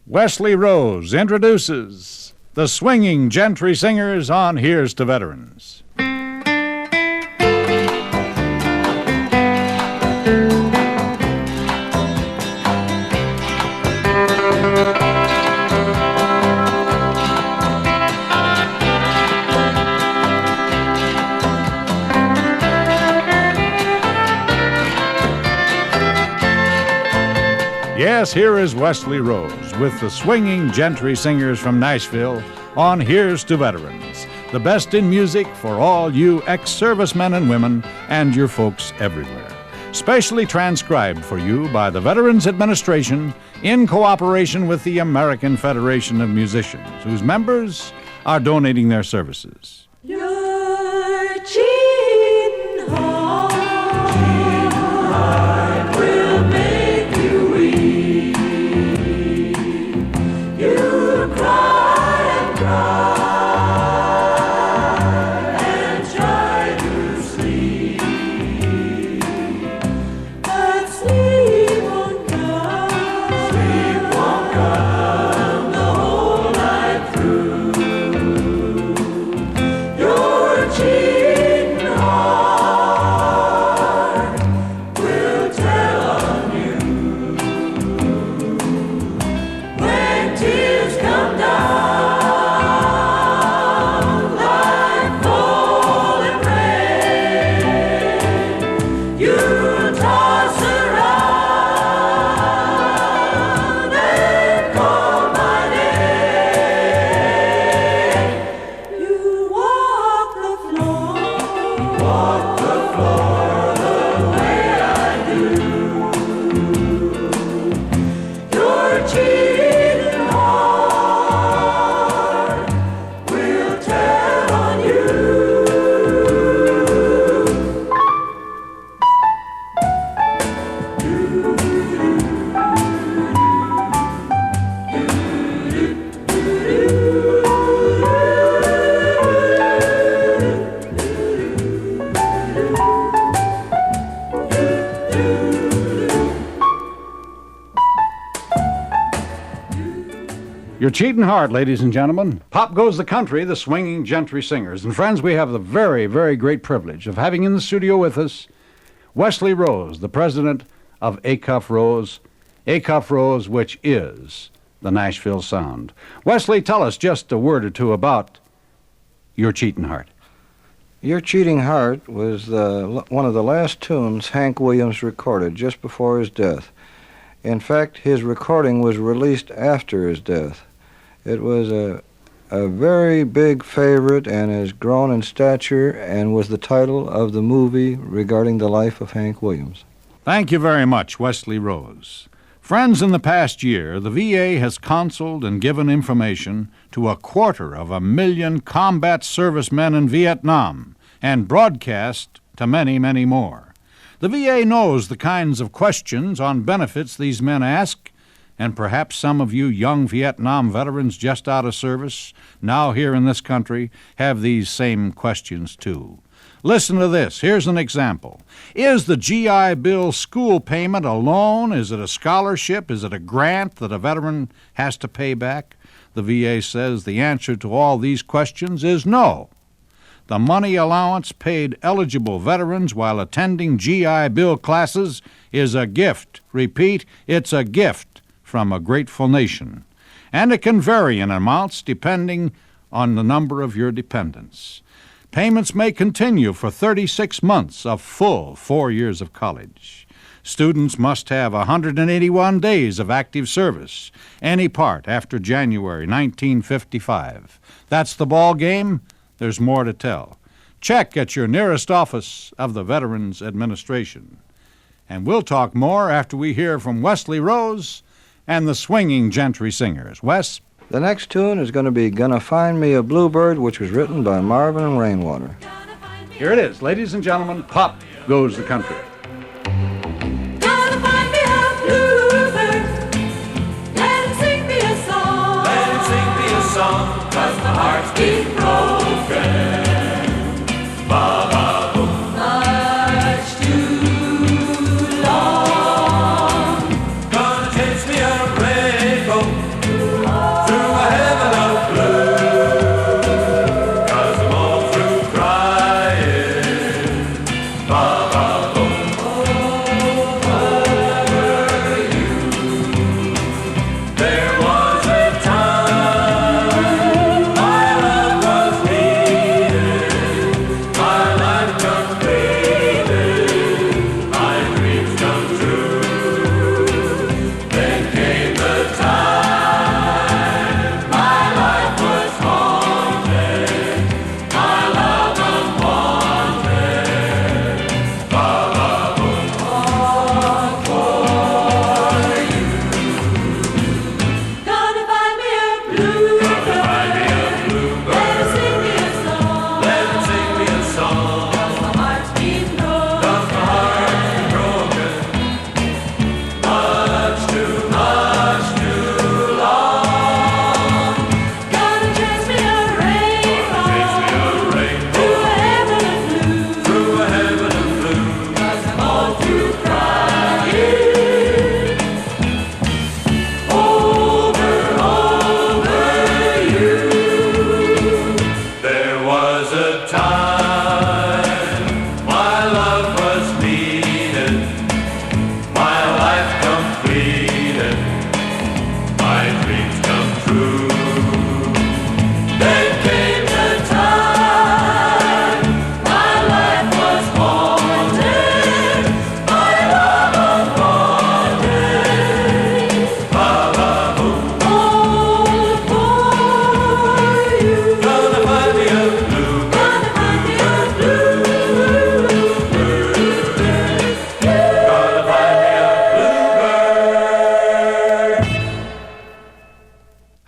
Wesley Rose introduces the swinging Gentry Singers on Here's to Veterans. Yes, here is Wesley Rose with the swinging Gentry Singers from Nashville on Here's to Veterans, the best in music for all you ex-servicemen and women and your folks everywhere. Specially transcribed for you by the Veterans Administration in cooperation with the American Federation of Musicians, whose members are donating their services. Your cheating heart will make you weep. You cry and cry and try to sleep, but sleep won't come. Sleep won't come the whole night through. Your cheating heart will tell on you when tears come down like falling rain. You toss around and call my name. You walk the floor the way I do. Your cheating heart will tell on you. Your Cheatin' Heart, ladies and gentlemen. Pop goes the country, the swinging Gentry Singers. And friends, we have the very, very great privilege of having in the studio with us Wesley Rose, the president of Acuff Rose, which is the Nashville Sound. Wesley, tell us just a word or two about Your Cheatin' Heart. Your Cheating Heart was one of the last tunes Hank Williams recorded just before his death. In fact, his recording was released after his death. It was a very big favorite and has grown in stature and was the title of the movie regarding the life of Hank Williams. Thank you very much, Wesley Rose. Friends, in the past year, the VA has counseled and given information to 250,000 combat servicemen in Vietnam and broadcast to many, many more. The VA knows the kinds of questions on benefits these men ask, and perhaps some of you young Vietnam veterans just out of service, now here in this country, have these same questions too. Listen to this. Here's an example. Is the GI Bill school payment a loan? Is it a scholarship? Is it a grant that a veteran has to pay back? The VA says the answer to all these questions is no. The money allowance paid eligible veterans while attending GI Bill classes is a gift. Repeat, it's a gift from a grateful nation. And it can vary in amounts depending on the number of your dependents. Payments may continue for 36 months of full 4 years of college. Students must have 181 days of active service, any part after January 1955. That's the ball game. There's more to tell. Check at your nearest office of the Veterans Administration. And we'll talk more after we hear from Wesley Rose and the swinging Gentry Singers. Wes? The next tune is going to be Gonna Find Me a Bluebird, which was written by Marvin and Rainwater. Here it is, ladies and gentlemen. Pop goes the country. Gonna find me a bluebird. Let him sing me a song. Let him sing me a song, 'cause my heart's been broken. Ba-ba-boom. Much too long. Gonna chase me a rainbow.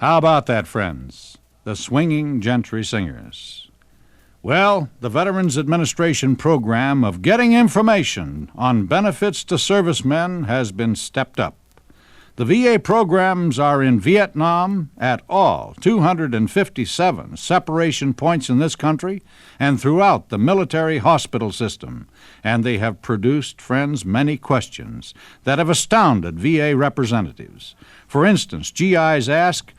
How about that, friends? The Swinging Gentry Singers. Well, the Veterans Administration program of getting information on benefits to servicemen has been stepped up. The VA programs are in Vietnam at all 257 separation points in this country and throughout the military hospital system, and they have produced, friends, many questions that have astounded VA representatives. For instance, GIs ask,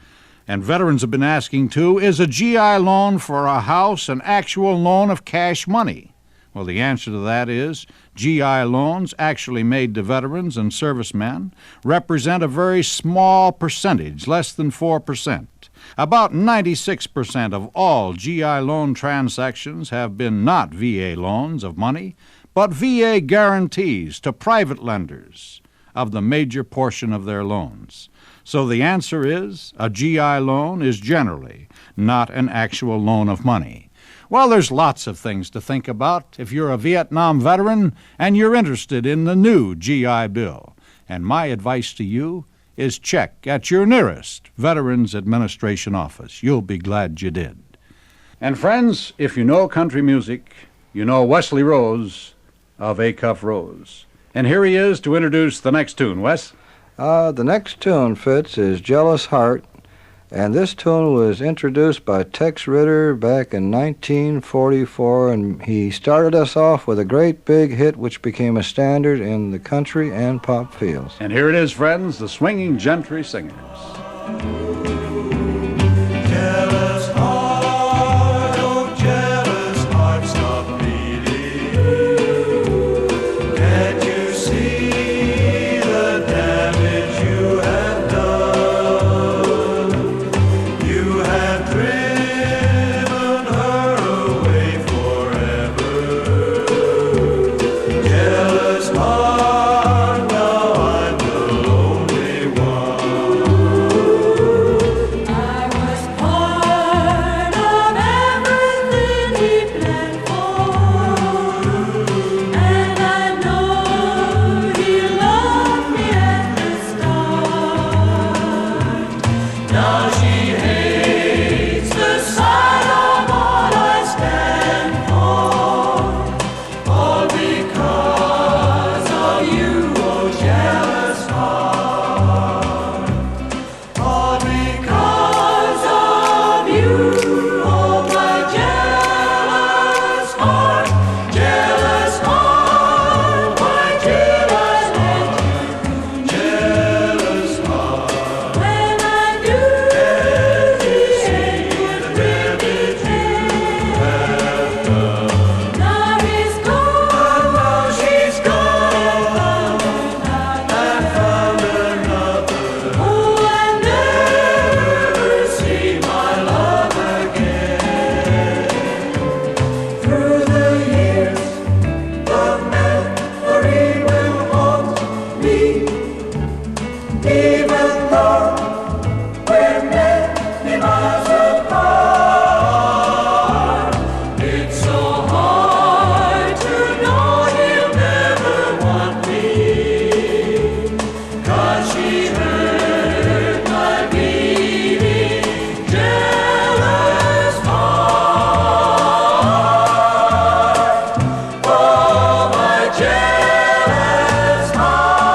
and veterans have been asking too, is a GI loan for a house an actual loan of cash money? Well, the answer to that is GI loans actually made to veterans and servicemen represent a very small percentage, less than 4%. About 96% of all GI loan transactions have been not VA loans of money, but VA guarantees to private lenders of the major portion of their loans. So the answer is a GI loan is generally not an actual loan of money. Well, there's lots of things to think about if you're a Vietnam veteran and you're interested in the new GI Bill. And my advice to you is check at your nearest Veterans Administration office. You'll be glad you did. And friends, if you know country music, you know Wesley Rose of Acuff Rose. And here he is to introduce the next tune. Wes? The next tune, Fitz, is Jealous Heart, and this tune was introduced by Tex Ritter back in 1944, and he started us off with a great big hit which became a standard in the country and pop fields. And here it is, friends, the Swinging Gentry Singers. Jealous heart, oh jealous heart, stop beating. Can't you see the damage you have done? You have driven her away forever. Jealous heart, now I'm the lonely one. I was part of everything he planned for, and I know he loved me at the start. Now she hates the sight of what I stand for, all because of you, oh jealous heart. All because of you, oh my jealous heart, why jealous heart, Jealous heart, when I do hesitate with now he's gone, now she's gone. I Found another. oh, I never see my love again. Through the years, the memory will haunt me, even though we're many miles apart. It's so hard to know he'll never want me, 'cause she hurt my beating, jealous heart. Oh, my jealous heart.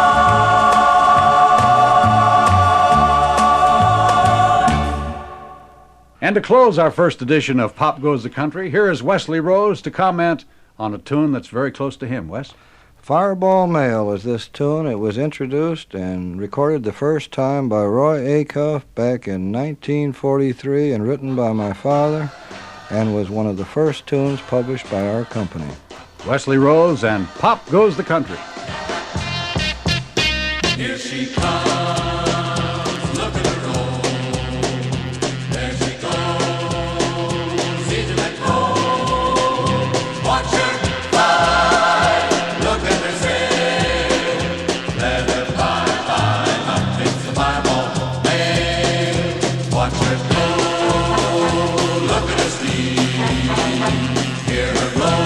And to close our first edition of Pop Goes the Country, here is Wesley Rose to comment on a tune that's very close to him. Wes? Fireball Mail is this tune. It was introduced and recorded the first time by Roy Acuff back in 1943 and written by my father, and was one of the first tunes published by our company. Wesley Rose and Pop Goes the Country. Here she comes, look at her roll. There she goes, easy let go. Watch her fly, look at her sail. Let her fly, fly, up takes the fireball mail. Watch her go, look at her speed. Hear her blow,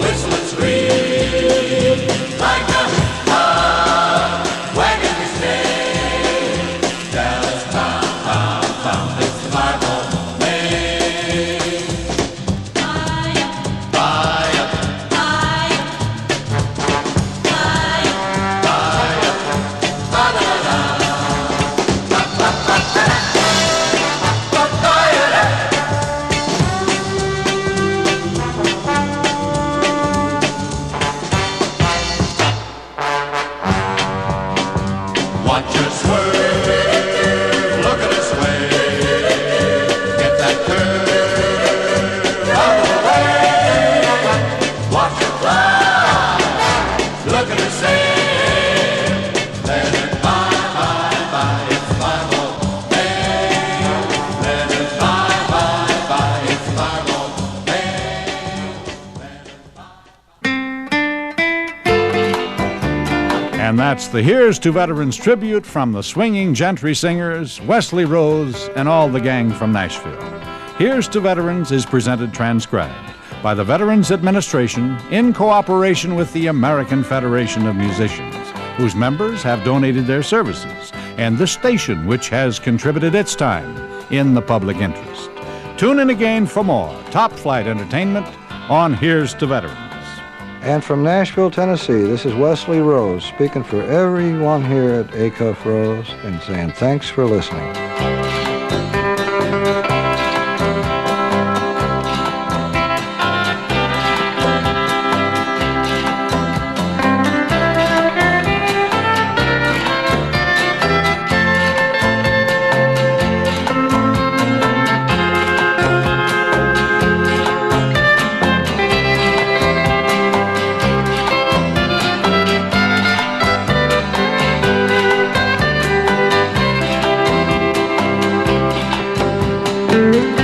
whistle and scream. Like a wagon we stay, Dallas town. that's the Here's to Veterans tribute from the swinging Gentry singers, Wesley Rose, and all the gang from Nashville. Here's to Veterans is presented transcribed by the Veterans Administration in cooperation with the American Federation of Musicians, whose members have donated their services, and the station which has contributed its time in the public interest. Tune in again for more top-flight entertainment on Here's to Veterans. And from Nashville, Tennessee, this is Wesley Rose speaking for everyone here at Acuff Rose and saying thanks for listening. Thank you.